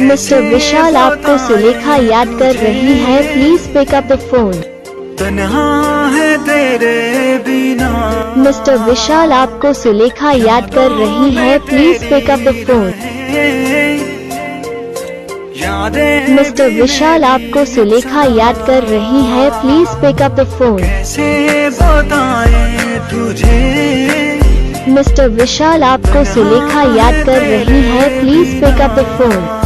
Mister Vishal आपको सुलेखा याद कर रही है, please pick up the phone. तन्हा है तेरे बिना। मिस्टर विशाल आपको सुलेखा याद कर रही है, please pick up the phone. Mister Vishal आपको सुलेखा याद कर रही है, please pick up the phone. कैसे बताएं तुझे। मिस्टर विशाल आपको सुलेखा याद कर रही है, please pick up the phone.